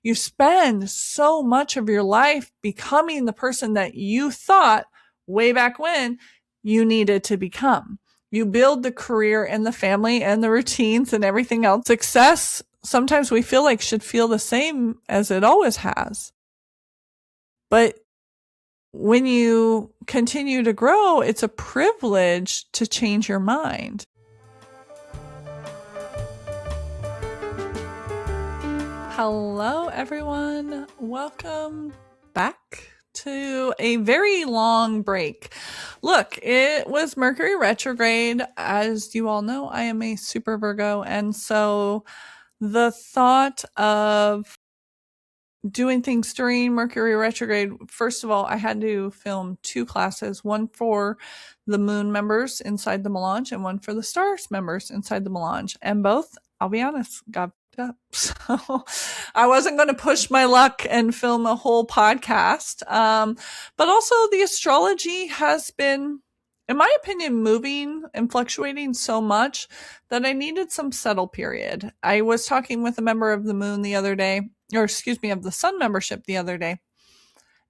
You spend so much of your life becoming the person that you thought way back when you needed to become. You build the career and the family and the routines and everything else. Success, sometimes we feel like should feel the same as it always has. But when you continue to grow, it's a privilege to change your mind. Hello, everyone. Welcome back to a very long break. Look, it was Mercury retrograde. As you all know, I am a super Virgo. And so the thought of doing things during Mercury retrograde, first of all, I had to film 2 classes, one for the moon members inside the Melange and one for the stars members inside the Melange. And both, I'll be honest, got up. So I wasn't going to push my luck and film a whole podcast. But also the astrology has been, in my opinion, moving and fluctuating so much that I needed some settle period. I was talking with a member of the moon the other day, or excuse me, of the sun membership the other day.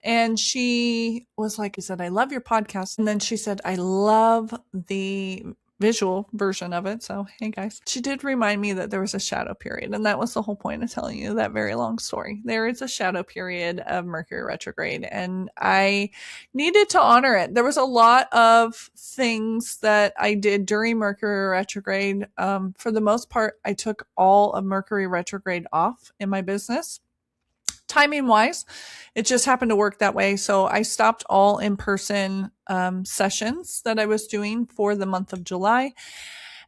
And she was like, she said, I love your podcast. And then she said, I love the visual version of it. So, hey guys, she did remind me that there was a shadow period. And that was the whole point of telling you that very long story. There is a shadow period of Mercury retrograde, and I needed to honor it. There was a lot of things that I did during Mercury retrograde. For the most part, I took all of Mercury retrograde off in my business. Timing wise, it just happened to work that way. So I stopped all in-person sessions that I was doing for the month of July.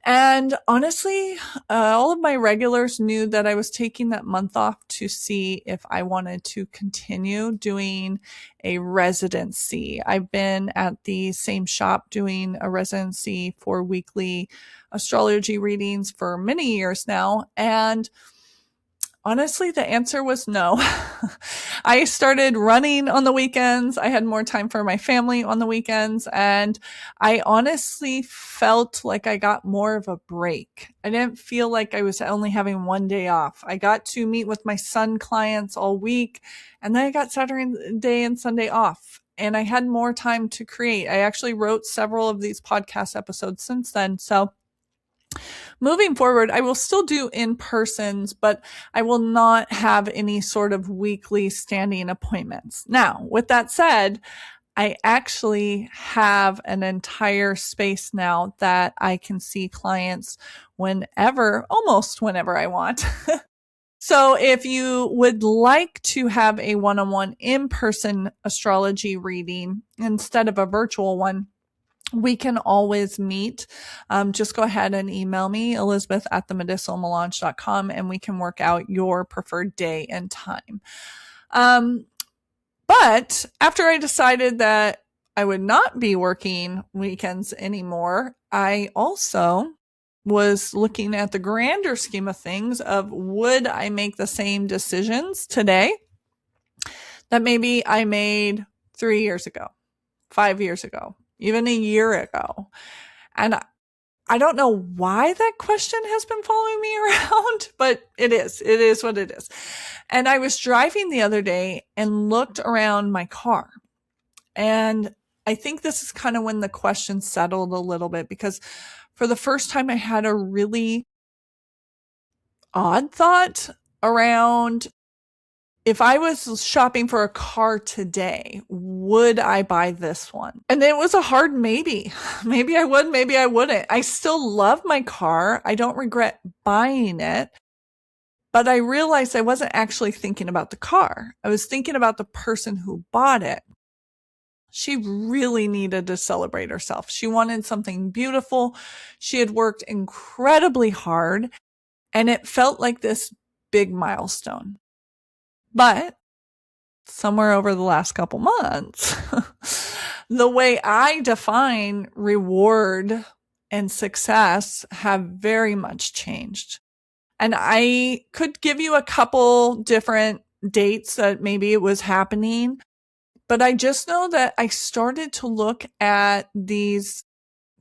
And honestly, all of my regulars knew that I was taking that month off to see if I wanted to continue doing a residency. I've been at the same shop doing a residency for weekly astrology readings for many years now. And honestly, the answer was no. I started running on the weekends. I had more time for my family on the weekends. And I honestly felt like I got more of a break. I didn't feel like I was only having one day off. I got to meet with my son clients all week. And then I got Saturday and Sunday off. And I had more time to create. I actually wrote several of these podcast episodes since then. So moving forward, I will still do in-persons, but I will not have any sort of weekly standing appointments. Now, with that said, I actually have an entire space now that I can see clients whenever, almost whenever I want. So if you would like to have a one-on-one in-person astrology reading instead of a virtual one, we can always meet. Just go ahead and email me, Elizabeth@themedicinalmelange.com, and we can work out your preferred day and time. But after I decided that I would not be working weekends anymore, I also was looking at the grander scheme of things of, would I make the same decisions today that maybe I made 3 years ago, 5 years ago, even a year ago? And I don't know why that question has been following me around, but it is what it is. And I was driving the other day and looked around my car. And I think this is kind of when the question settled a little bit, because for the first time I had a really odd thought around, if I was shopping for a car today, would I buy this one? And it was a hard maybe. Maybe I would, maybe I wouldn't. I still love my car. I don't regret buying it. But I realized I wasn't actually thinking about the car. I was thinking about the person who bought it. She really needed to celebrate herself. She wanted something beautiful. She had worked incredibly hard, and it felt like this big milestone. But somewhere over the last couple months, the way I define reward and success have very much changed. And I could give you a couple different dates that maybe it was happening, but I just know that I started to look at these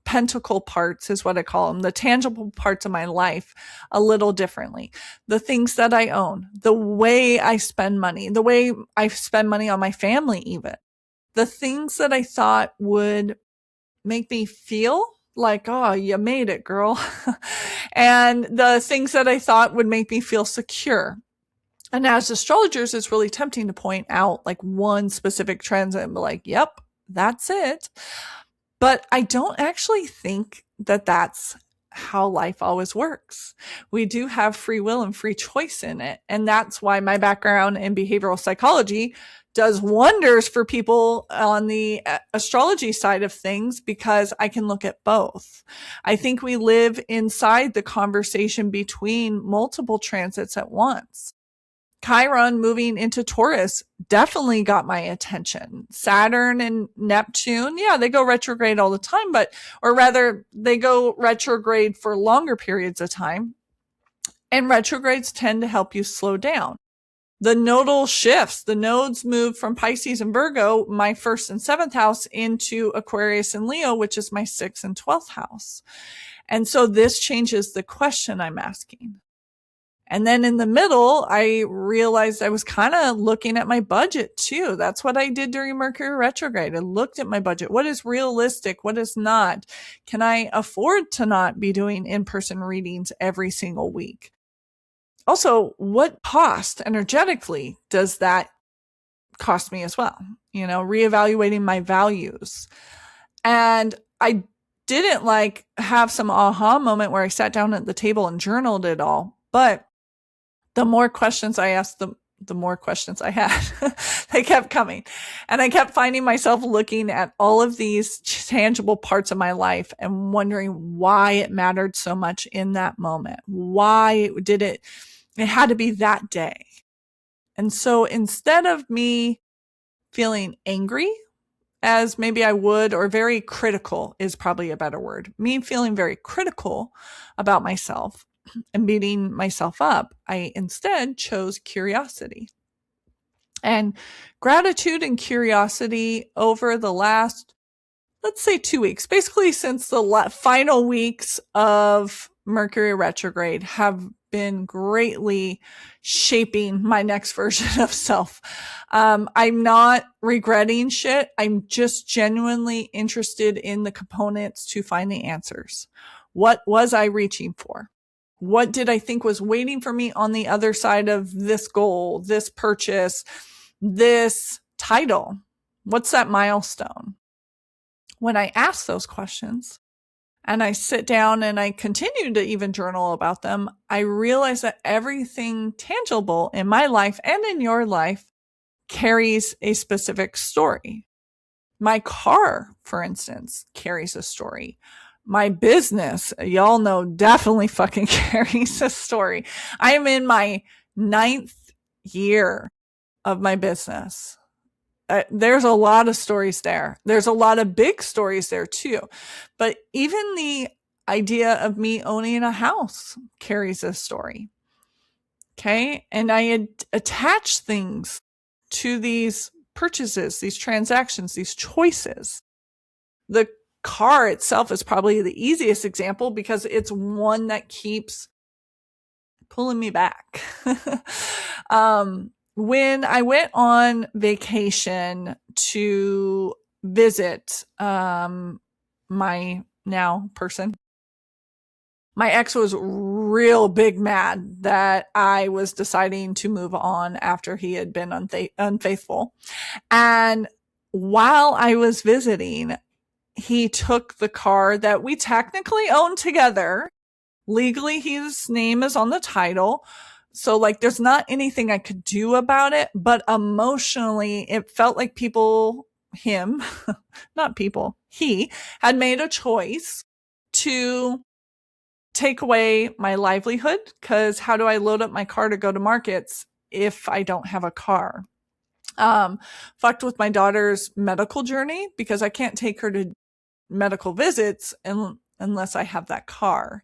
pentacle parts is what I call them, the tangible parts of my life a little differently. The things that I own, the way I spend money, the way I spend money on my family, even the things that I thought would make me feel like, oh, you made it, girl. And the things that I thought would make me feel secure. And as astrologers, it's really tempting to point out like one specific trend and be like, yep, that's it. But I don't actually think that that's how life always works. We do have free will and free choice in it. And that's why my background in behavioral psychology does wonders for people on the astrology side of things, because I can look at both. I think we live inside the conversation between multiple transits at once. Chiron moving into Taurus definitely got my attention. Saturn and Neptune, yeah, they go retrograde all the time, or rather, they go retrograde for longer periods of time. And retrogrades tend to help you slow down. The nodal shifts, the nodes move from Pisces and Virgo, my 1st and 7th house, into Aquarius and Leo, which is my 6th and 12th house. And so this changes the question I'm asking. And then in the middle, I realized I was kind of looking at my budget too. That's what I did during Mercury retrograde. I looked at my budget. What is realistic? What is not? Can I afford to not be doing in-person readings every single week? Also, what cost energetically does that cost me as well? Reevaluating my values. And I didn't have some aha moment where I sat down at the table and journaled it all. But the more questions I asked, the more questions I had. They kept coming. And I kept finding myself looking at all of these tangible parts of my life and wondering why it mattered so much in that moment. Why did it had to be that day. And so instead of me feeling angry, as maybe I would, or very critical is probably a better word, me feeling very critical about myself and beating myself up, I instead chose curiosity. And gratitude and curiosity over the last, let's say 2 weeks, basically since the final weeks of Mercury retrograde, have been greatly shaping my next version of self. I'm not regretting shit. I'm just genuinely interested in the components to find the answers. What was I reaching for? What did I think was waiting for me on the other side of this goal, this purchase, this title? What's that milestone? When I ask those questions and I sit down and I continue to even journal about them, I realize that everything tangible in my life and in your life carries a specific story. My car, for instance, carries a story. My business, y'all know, definitely fucking carries a story. I am in my 9th year of my business. There's a lot of stories there. There's a lot of big stories there too. But even the idea of me owning a house carries a story. Okay. And I had attached things to these purchases, these transactions, these choices. The car itself is probably the easiest example because it's one that keeps pulling me back. When I went on vacation to visit my now person, my ex was real big mad that I was deciding to move on after he had been unfaithful. And while I was visiting, he took the car that we technically own together. Legally, his name is on the title. So there's not anything I could do about it, but emotionally it felt like he had made a choice to take away my livelihood, because how do I load up my car to go to markets if I don't have a car? Fucked with my daughter's medical journey because I can't take her to medical visits unless I have that car.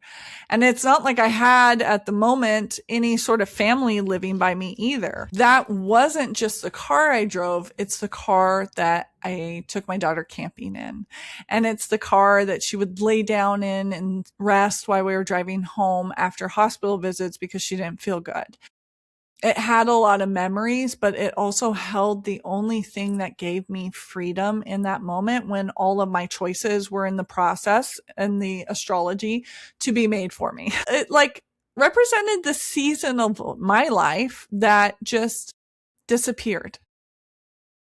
And it's not like I had at the moment any sort of family living by me either. That wasn't just the car I drove. It's the car that I took my daughter camping in. And it's the car that she would lay down in and rest while we were driving home after hospital visits because she didn't feel good. It had a lot of memories, but it also held the only thing that gave me freedom in that moment when all of my choices were in the process and the astrology to be made for me. It like represented the season of my life that just disappeared.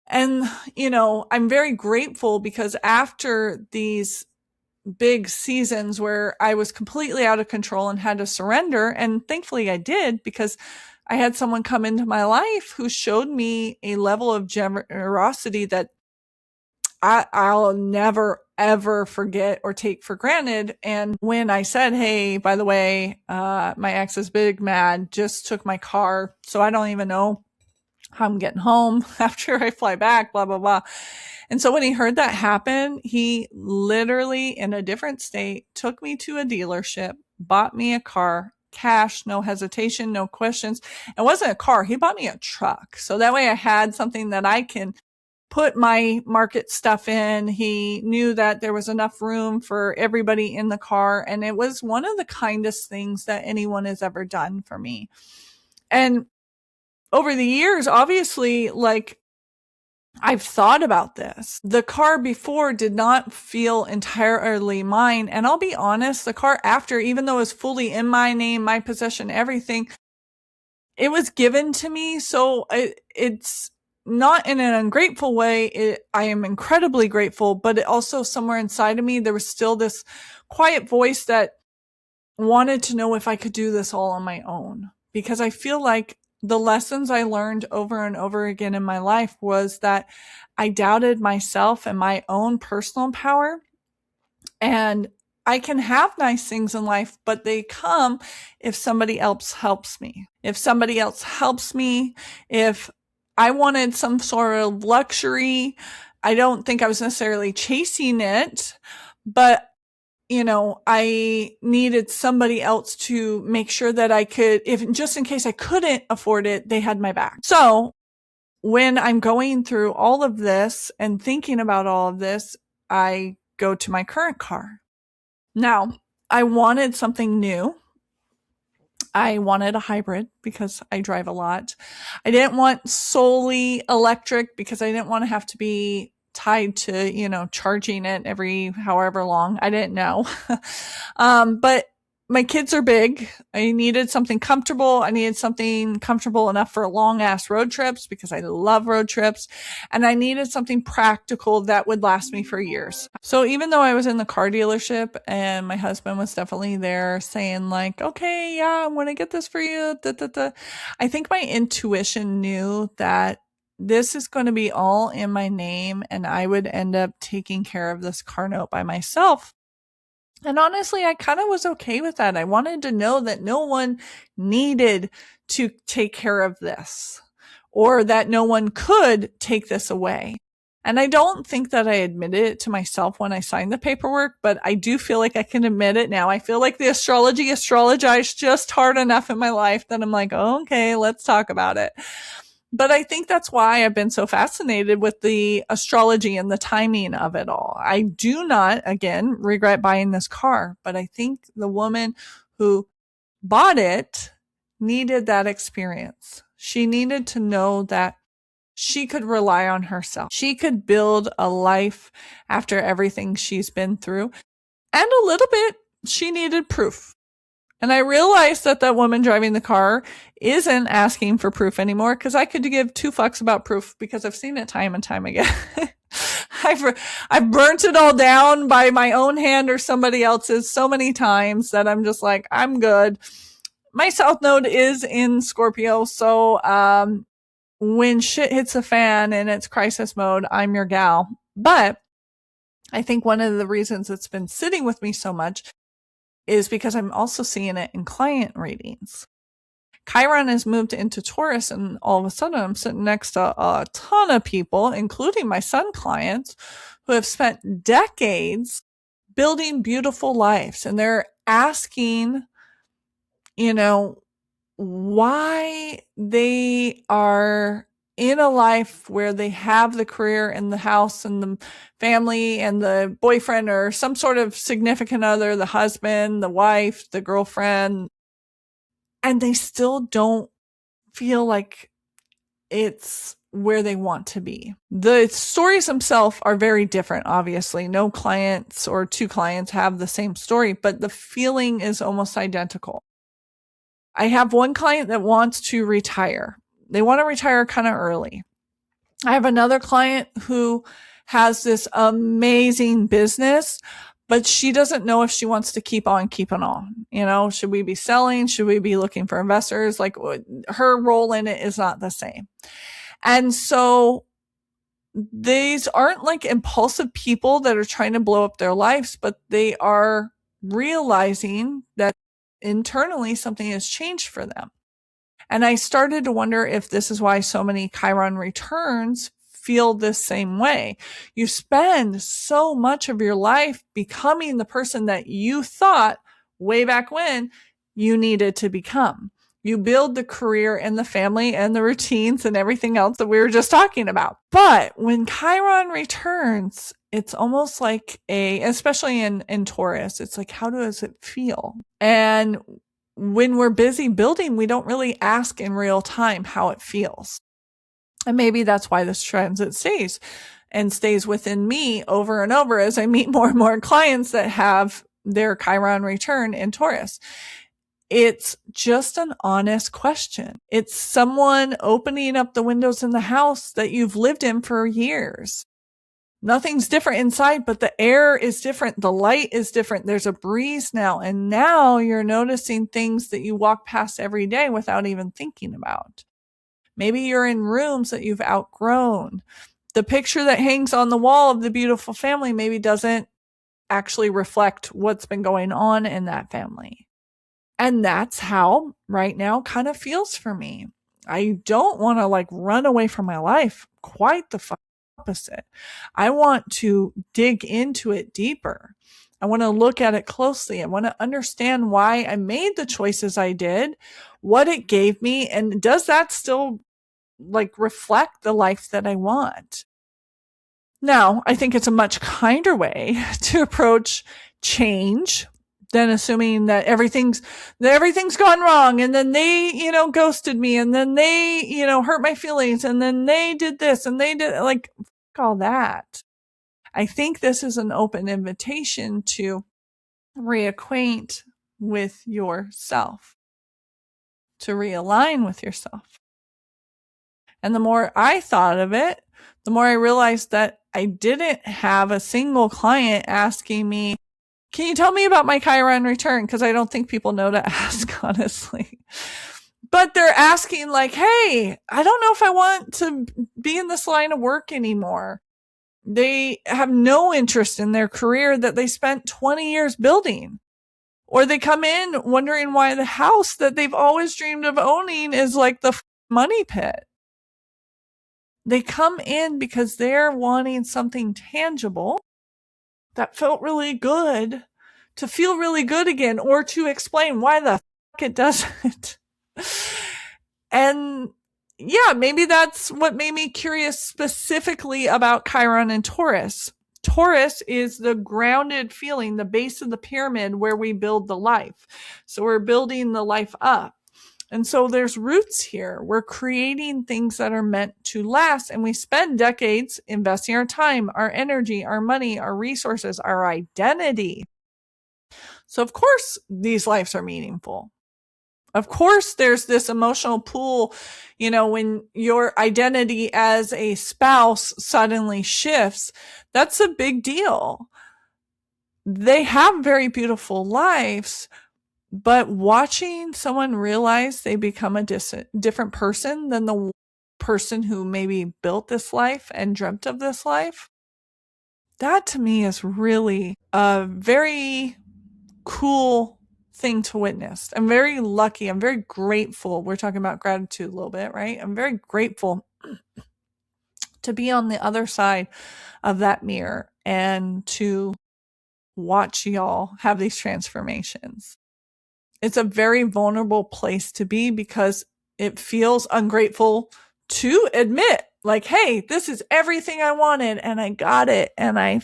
And, you know, I'm very grateful because after these big seasons where I was completely out of control and had to surrender, and thankfully I did because I had someone come into my life who showed me a level of generosity that I'll never ever forget or take for granted. And when I said, hey, by the way, my ex is big mad, just took my car, so I don't even know how I'm getting home after I fly back, blah, blah, blah. And so when he heard that happen, he literally in a different state took me to a dealership, bought me a car, cash, no hesitation, no questions. It wasn't a car. He bought me a truck. So that way I had something that I can put my market stuff in. He knew that there was enough room for everybody in the car. And it was one of the kindest things that anyone has ever done for me. And over the years, obviously, like, I've thought about this. The car before did not feel entirely mine. And I'll be honest, the car after, even though it was fully in my name, my possession, everything, it was given to me. So it's not in an ungrateful way. I am incredibly grateful, but it also somewhere inside of me, there was still this quiet voice that wanted to know if I could do this all on my own. Because I feel like the lessons I learned over and over again in my life was that I doubted myself and my own personal power. And I can have nice things in life, but they come if somebody else helps me. If somebody else helps me, if I wanted some sort of luxury, I don't think I was necessarily chasing it, but you know, I needed somebody else to make sure that I could, if just in case I couldn't afford it, they had my back. So when I'm going through all of this and thinking about all of this, I go to my current car. Now, I wanted something new. I wanted a hybrid because I drive a lot. I didn't want solely electric because I didn't want to have to be tied to, you know, charging it every however long. I didn't know. But my kids are big. I needed something comfortable. I needed something comfortable enough for long ass road trips because I love road trips. And I needed something practical that would last me for years. So even though I was in the car dealership and my husband was definitely there saying like, okay, yeah, I'm going to get this for you. Da, da, da. I think my intuition knew that this is going to be all in my name and I would end up taking care of this car note by myself. And honestly, I kind of was okay with that. I wanted to know that no one needed to take care of this or that no one could take this away. And I don't think that I admitted it to myself when I signed the paperwork, but I do feel like I can admit it now. I feel like the astrologized just hard enough in my life that I'm like, oh, okay, let's talk about it. But I think that's why I've been so fascinated with the astrology and the timing of it all. I do not, again, regret buying this car, but I think the woman who bought it needed that experience. She needed to know that she could rely on herself. She could build a life after everything she's been through. And a little bit, she needed proof. And I realized that that woman driving the car isn't asking for proof anymore because I could give two fucks about proof because I've seen it time and time again. I've burnt it all down by my own hand or somebody else's so many times that I'm just like, I'm good. My South Node is in Scorpio. So, when shit hits the fan and it's crisis mode, I'm your gal. But I think one of the reasons it's been sitting with me so much is because I'm also seeing it in client readings. Chiron has moved into Taurus and all of a sudden I'm sitting next to a ton of people, including my sun clients, who have spent decades building beautiful lives, and they're asking, you know, why they are in a life where they have the career and the house and the family and the boyfriend or some sort of significant other, the husband, the wife, the girlfriend, and they still don't feel like it's where they want to be. The stories themselves are very different, obviously. No clients or two clients have the same story, but the feeling is almost identical. I have one client that wants to retire. They want to retire kind of early. I have another client who has this amazing business, but she doesn't know if she wants to keep on keeping on. You know, should we be selling? Should we be looking for investors? Like, her role in it is not the same. And so these aren't like impulsive people that are trying to blow up their lives, but they are realizing that internally something has changed for them. And I started to wonder if this is why so many Chiron returns feel this same way. You spend so much of your life becoming the person that you thought way back when you needed to become. You build the career and the family and the routines and everything else that we were just talking about. But when Chiron returns, it's almost like especially in Taurus, it's like, how does it feel? And when we're busy building, we don't really ask in real time how it feels. And maybe that's why this transit stays within me over and over as I meet more and more clients that have their Chiron return in Taurus. It's just an honest question. It's someone opening up the windows in the house that you've lived in for years. Nothing's different inside, but the air is different. The light is different. There's a breeze now. And now you're noticing things that you walk past every day without even thinking about. Maybe you're in rooms that you've outgrown. The picture that hangs on the wall of the beautiful family maybe doesn't actually reflect what's been going on in that family. And that's how right now kind of feels for me. I don't want to like run away from my life. Quite the opposite. I want to dig into it deeper. I want to look at it closely. I want to understand why I made the choices I did, what it gave me, and does that still like reflect the life that I want? Now, I think it's a much kinder way to approach change than assuming that everything's gone wrong, and then they, ghosted me, and then they, hurt my feelings, and then they did this and they did like all that. I think this is an open invitation to reacquaint with yourself, to realign with yourself. And the more I thought of it, the more I realized that I didn't have a single client asking me, can you tell me about my Chiron return? Because I don't think people know to ask, honestly. But they're asking like, hey, I don't know if I want to be in this line of work anymore. They have no interest in their career that they spent 20 years building. Or they come in wondering why the house that they've always dreamed of owning is like the money pit. They come in because they're wanting something tangible that felt really good to feel really good again, or to explain why the fuck it doesn't. And yeah, maybe that's what made me curious specifically about Chiron and Taurus. Taurus is the grounded feeling, the base of the pyramid where we build the life. So we're building the life up. And so there's roots here. We're creating things that are meant to last. And we spend decades investing our time, our energy, our money, our resources, our identity. So of course, these lives are meaningful. Of course, there's this emotional pool, when your identity as a spouse suddenly shifts. That's a big deal. They have very beautiful lives, but watching someone realize they become a different person than the person who maybe built this life and dreamt of this life, that to me is really a very cool thing to witness. I'm very lucky. I'm very grateful. We're talking about gratitude a little bit, right? I'm very grateful to be on the other side of that mirror and to watch y'all have these transformations. It's a very vulnerable place to be because it feels ungrateful to admit, like, hey, this is everything I wanted and I got it and I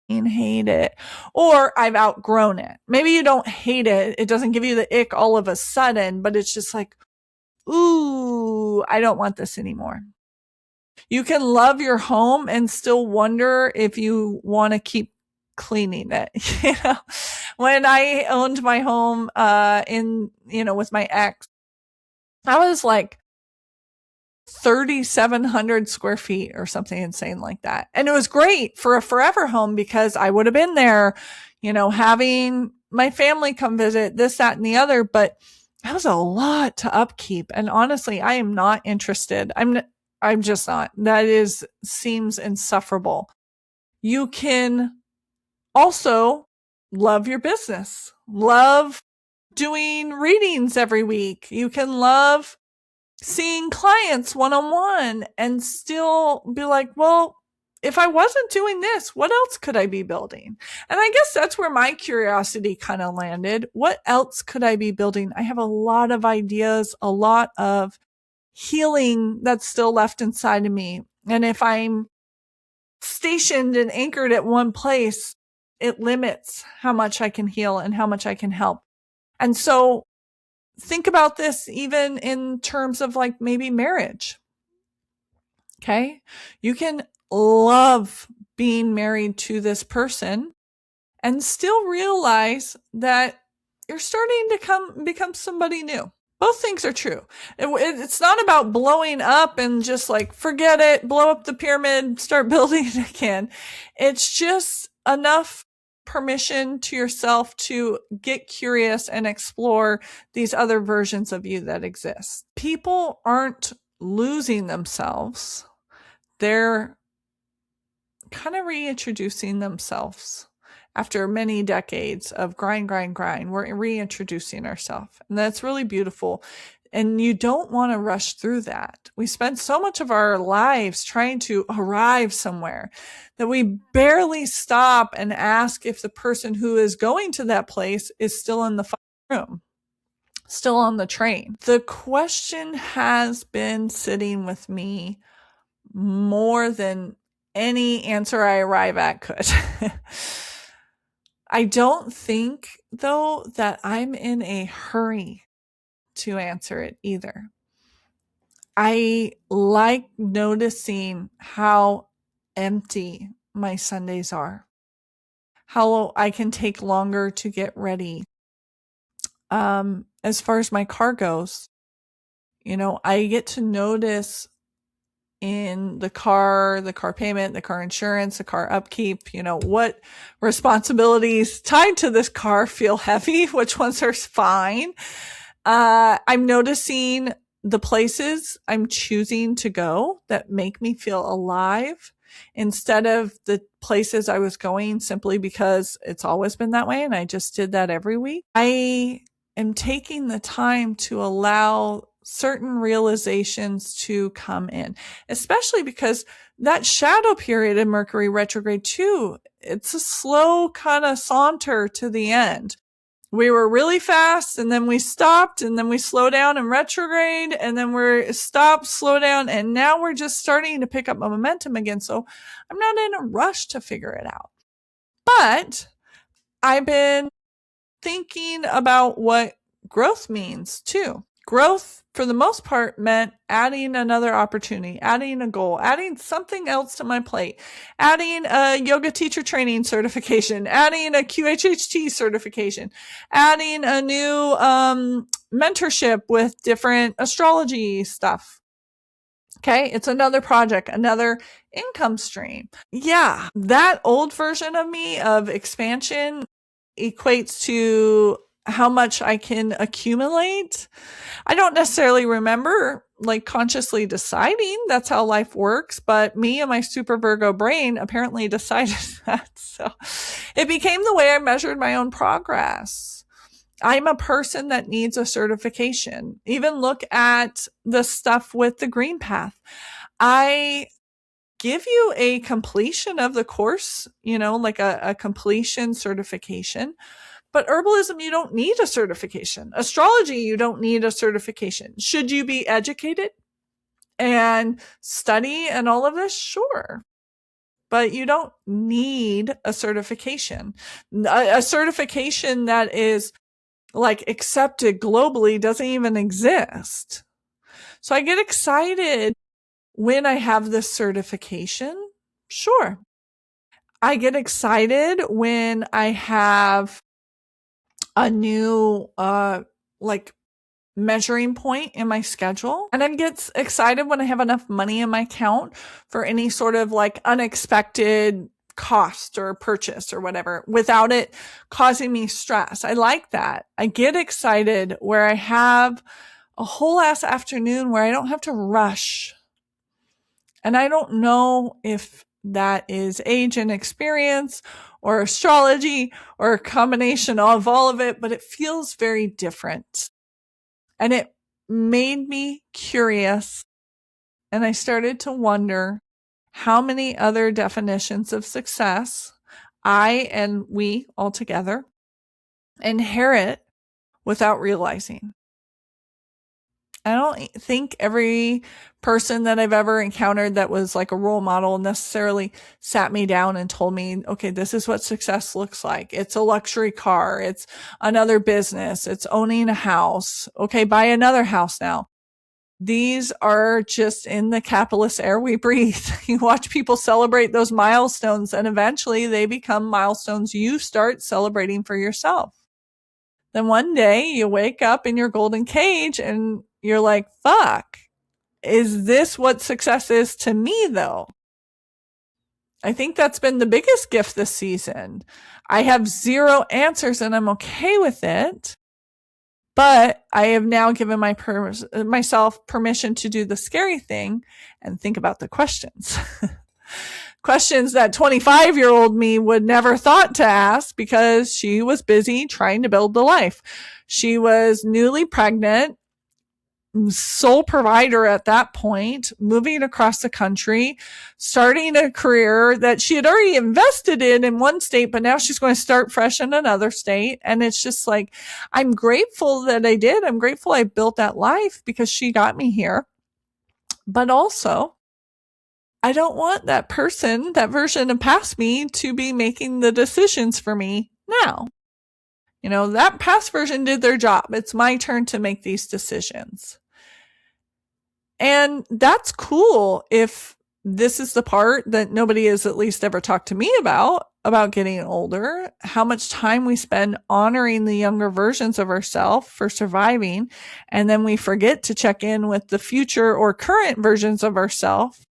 hate it, or I've outgrown it. Maybe you don't hate it. It doesn't give you the ick all of a sudden, but it's just like, ooh, I don't want this anymore. You can love your home and still wonder if you want to keep cleaning it. You know, when I owned my home, with my ex, I was like 3,700 square feet or something insane like that. And it was great for a forever home because I would have been there, having my family come visit, this, that, and the other. But that was a lot to upkeep. And honestly, I am not interested. I'm just not. Seems insufferable. You can also love your business, love doing readings every week. You can love seeing clients one-on-one and still be like, well, if I wasn't doing this, what else could I be building? And I guess that's where my curiosity kind of landed. What else could I be building? I have a lot of ideas, a lot of healing that's still left inside of me. And if I'm stationed and anchored at one place, it limits how much I can heal and how much I can help. And so think about this even in terms of like maybe marriage. Okay. You can love being married to this person and still realize that you're starting to become somebody new. Both things are true. It's not about blowing up and just like, forget it, blow up the pyramid, start building it again. It's just enough permission to yourself to get curious and explore these other versions of you that exist. People aren't losing themselves. They're kind of reintroducing themselves. After many decades of grind, we're reintroducing ourselves. And that's really beautiful. And you don't want to rush through that. We spend so much of our lives trying to arrive somewhere that we barely stop and ask if the person who is going to that place is still in the room, still on the train. The question has been sitting with me more than any answer I arrive at could. I don't think, though, that I'm in a hurry to answer it either. I like noticing how empty my Sundays are, how I can take longer to get ready. As far as my car goes, I get to notice in the car payment, the car insurance, the car upkeep, what responsibilities tied to this car feel heavy, which ones are fine. I'm noticing the places I'm choosing to go that make me feel alive instead of the places I was going simply because it's always been that way and I just did that every week. I am taking the time to allow certain realizations to come in, especially because that shadow period in Mercury retrograde too, it's a slow kind of saunter to the end. We were really fast and then we stopped and then we slow down in retrograde and then we're stopped, slow down. And now we're just starting to pick up momentum again. So I'm not in a rush to figure it out, but I've been thinking about what growth means too. Growth, for the most part, meant adding another opportunity, adding a goal, adding something else to my plate, adding a yoga teacher training certification, adding a QHHT certification, adding a new mentorship with different astrology stuff. Okay, it's another project, another income stream. Yeah, that old version of me of expansion equates to how much I can accumulate. I don't necessarily remember like consciously deciding that's how life works, but me and my super Virgo brain apparently decided that. So it became the way I measured my own progress. I'm a person that needs a certification. Even look at the stuff with the green path. I give you a completion of the course, like a completion certification. But herbalism, you don't need a certification. Astrology, you don't need a certification. Should you be educated and study and all of this? Sure. But you don't need a certification. A certification that is like accepted globally doesn't even exist. So I get excited when I have this certification. Sure. I get excited when I have a new, like measuring point in my schedule. And I get excited when I have enough money in my account for any sort of like unexpected cost or purchase or whatever without it causing me stress. I like that. I get excited where I have a whole ass afternoon where I don't have to rush. And I don't know if that is age and experience or astrology or a combination of all of it, but it feels very different. And it made me curious. And I started to wonder how many other definitions of success I and we all together inherit without realizing. I don't think every person that I've ever encountered that was like a role model necessarily sat me down and told me, okay, this is what success looks like. It's a luxury car. It's another business. It's owning a house. Okay, buy another house now. These are just in the capitalist air we breathe. You watch people celebrate those milestones and eventually they become milestones you start celebrating for yourself. Then one day you wake up in your golden cage and you're like, fuck, is this what success is to me though? I think that's been the biggest gift this season. I have zero answers and I'm okay with it. But I have now given myself permission to do the scary thing and think about the questions. Questions that 25-year-old me would never thought to ask because she was busy trying to build the life. She was newly pregnant, sole provider at that point, moving across the country, starting a career that she had already invested in one state, but now she's going to start fresh in another state. And it's just like, I'm grateful that I did. I'm grateful I built that life because she got me here. But also, I don't want that person, that version of past me, to be making the decisions for me now. That past version did their job. It's my turn to make these decisions. And that's cool if this is the part that nobody has at least ever talked to me about getting older, how much time we spend honoring the younger versions of ourselves for surviving. And then we forget to check in with the future or current versions of ourselves,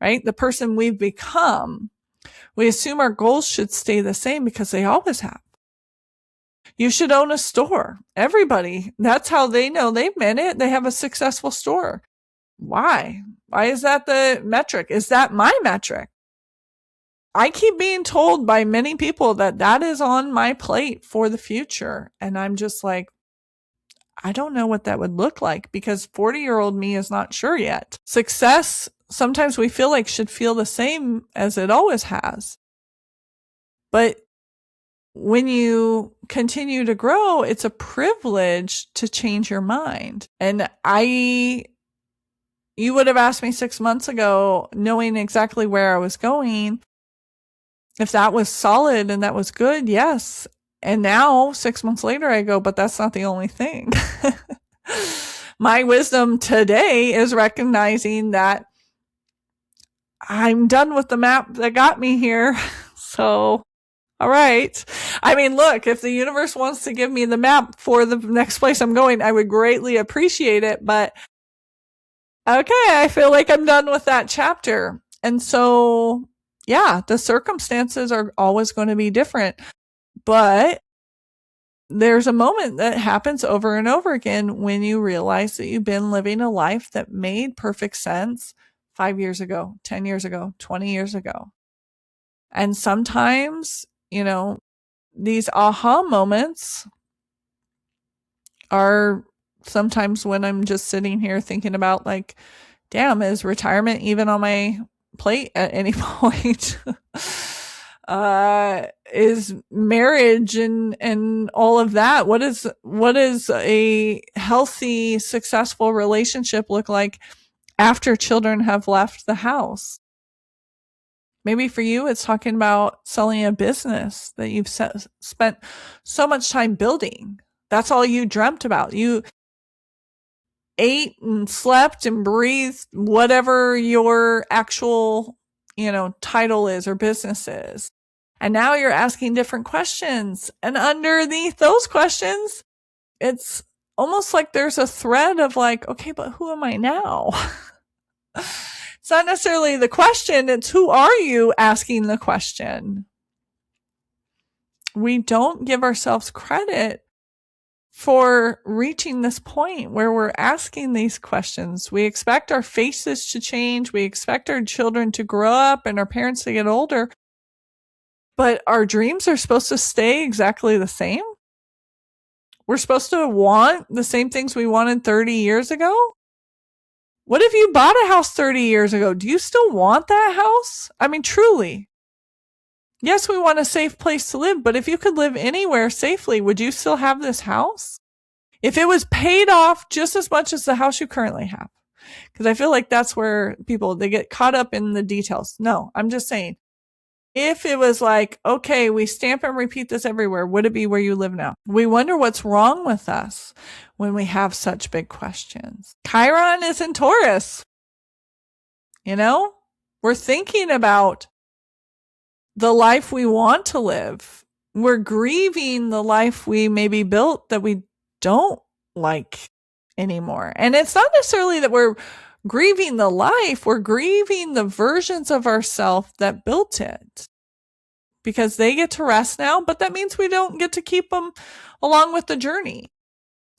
right? The person we've become. We assume our goals should stay the same because they always have. You should own a store. Everybody. That's how they know they've meant it. They have a successful store. Why? Why is that the metric? Is that my metric? I keep being told by many people that is on my plate for the future. And I'm just like, I don't know what that would look like because 40-year-old me is not sure yet. Success, sometimes we feel like should feel the same as it always has. But when you continue to grow, it's a privilege to change your mind. And you would have asked me 6 months ago, knowing exactly where I was going, if that was solid and that was good, yes. And now 6 months later, I go, but that's not the only thing. My wisdom today is recognizing that I'm done with the map that got me here. So, all right. I mean, look, if the universe wants to give me the map for the next place I'm going, I would greatly appreciate it. But okay, I feel like I'm done with that chapter. And so, yeah, the circumstances are always going to be different. But there's a moment that happens over and over again when you realize that you've been living a life that made perfect sense 5 years ago, 10 years ago, 20 years ago. And sometimes, these aha moments are sometimes when I'm just sitting here thinking about like, damn, is retirement even on my plate at any point. Is marriage and all of that. What is a healthy, successful relationship look like after children have left the house? Maybe for you, it's talking about selling a business that you've spent so much time building. That's all you dreamt about. You ate and slept and breathed whatever your actual, title is or business is. And now you're asking different questions. And underneath those questions, it's almost like there's a thread of like, okay, but who am I now? It's not necessarily the question, it's who are you asking the question? We don't give ourselves credit for reaching this point where we're asking these questions. We expect our faces to change. We expect our children to grow up and our parents to get older. But our dreams are supposed to stay exactly the same. We're supposed to want the same things we wanted 30 years ago. What if you bought a house 30 years ago? Do you still want that house? I mean, truly. Yes, we want a safe place to live, but if you could live anywhere safely, would you still have this house? If it was paid off just as much as the house you currently have? Because I feel like that's where they get caught up in the details. No, I'm just saying. If it was like, okay, we stamp and repeat this everywhere, would it be where you live now? We wonder what's wrong with us when we have such big questions. Chiron is in Taurus. We're thinking about the life we want to live. We're grieving the life we maybe built that we don't like anymore. And it's not necessarily that we're grieving the life, we're grieving the versions of ourselves that built it, because they get to rest now, but that means we don't get to keep them along with the journey.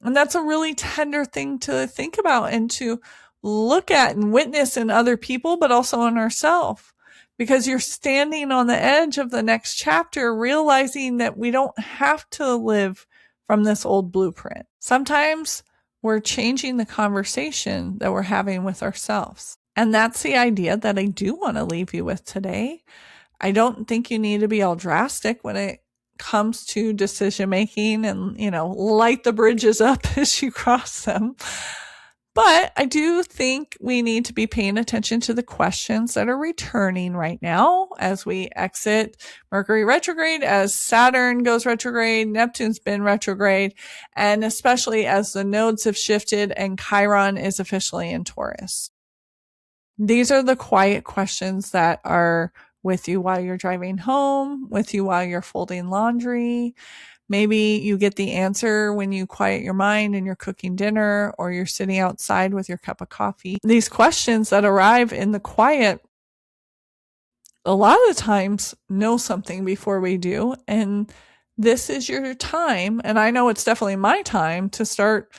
And that's a really tender thing to think about and to look at and witness in other people, but also in ourselves, because you're standing on the edge of the next chapter, realizing that we don't have to live from this old blueprint. Sometimes we're changing the conversation that we're having with ourselves. And that's the idea that I do want to leave you with today. I don't think you need to be all drastic when it comes to decision making and, light the bridges up as you cross them. But I do think we need to be paying attention to the questions that are returning right now as we exit Mercury retrograde, as Saturn goes retrograde, Neptune's been retrograde, and especially as the nodes have shifted and Chiron is officially in Taurus. These are the quiet questions that are with you while you're driving home, with you while you're folding laundry. Maybe you get the answer when you quiet your mind and you're cooking dinner or you're sitting outside with your cup of coffee. These questions that arrive in the quiet, a lot of the times know something before we do. And this is your time. And I know it's definitely my time to start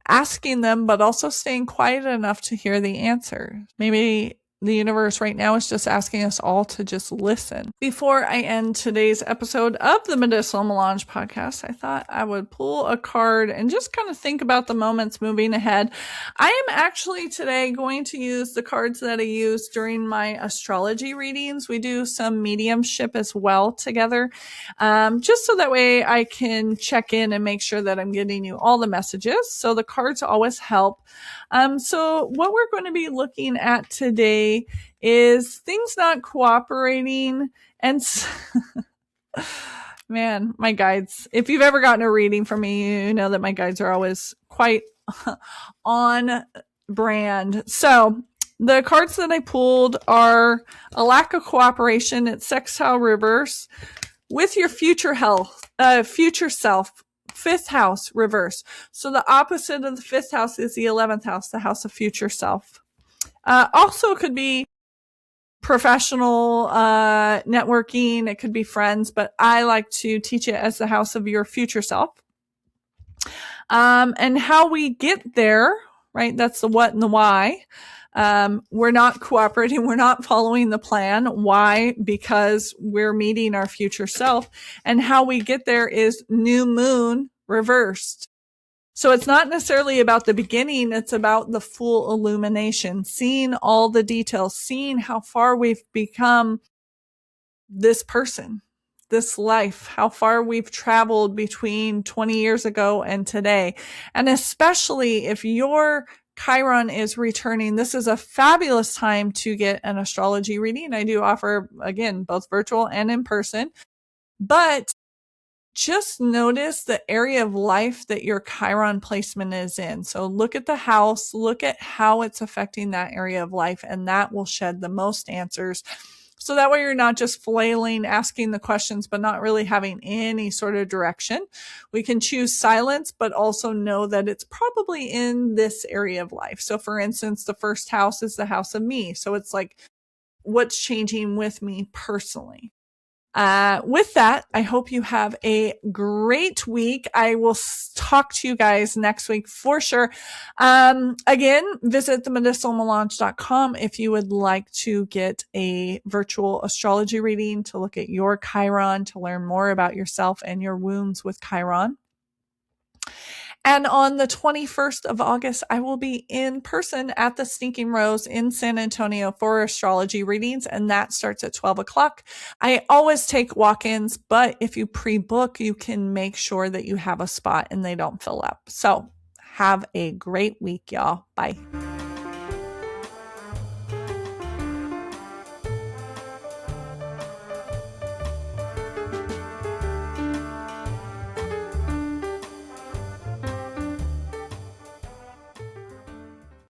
asking them, but also staying quiet enough to hear the answer. Maybe the universe right now is just asking us all to just listen. Before I end today's episode of the Medicinal Melange podcast, I thought I would pull a card and just kind of think about the moments moving ahead. I am actually today going to use the cards that I use during my astrology readings. We do some mediumship as well together, just so that way I can check in and make sure that I'm getting you all the messages. So the cards always help. So what we're going to be looking at today is things not cooperating. And man, my guides, if you've ever gotten a reading from me, you know that my guides are always quite on brand. So the cards that I pulled are a lack of cooperation. It's sextile reverse with your future self. Fifth house reverse. So the opposite of the fifth house is the 11th house, the house of future self. Also could be professional networking. It could be friends, but I like to teach it as the house of your future self. And how we get there, right? That's the what and the why. We're not cooperating. We're not following the plan. Why? Because we're meeting our future self. And how we get there is new moon reversed. So it's not necessarily about the beginning, it's about the full illumination, seeing all the details, seeing how far we've become this person, this life, how far we've traveled between 20 years ago and today. And especially if your Chiron is returning, this is a fabulous time to get an astrology reading. I do offer, again, both virtual and in person, but just notice the area of life that your Chiron placement is in. So look at the house, look at how it's affecting that area of life, and that will shed the most answers. So that way you're not just flailing, asking the questions, but not really having any sort of direction. We can choose silence, but also know that it's probably in this area of life. So for instance, the first house is the house of me. So it's like, what's changing with me personally? With that, I hope you have a great week. I will talk to you guys next week for sure. Again, visit themedicinalmelange.com if you would like to get a virtual astrology reading to look at your Chiron, to learn more about yourself and your wounds with Chiron. And on the 21st of August, I will be in person at the Stinking Rose in San Antonio for astrology readings, and that starts at 12 o'clock. I always take walk-ins, but if you pre-book, you can make sure that you have a spot and they don't fill up. So have a great week, y'all. Bye.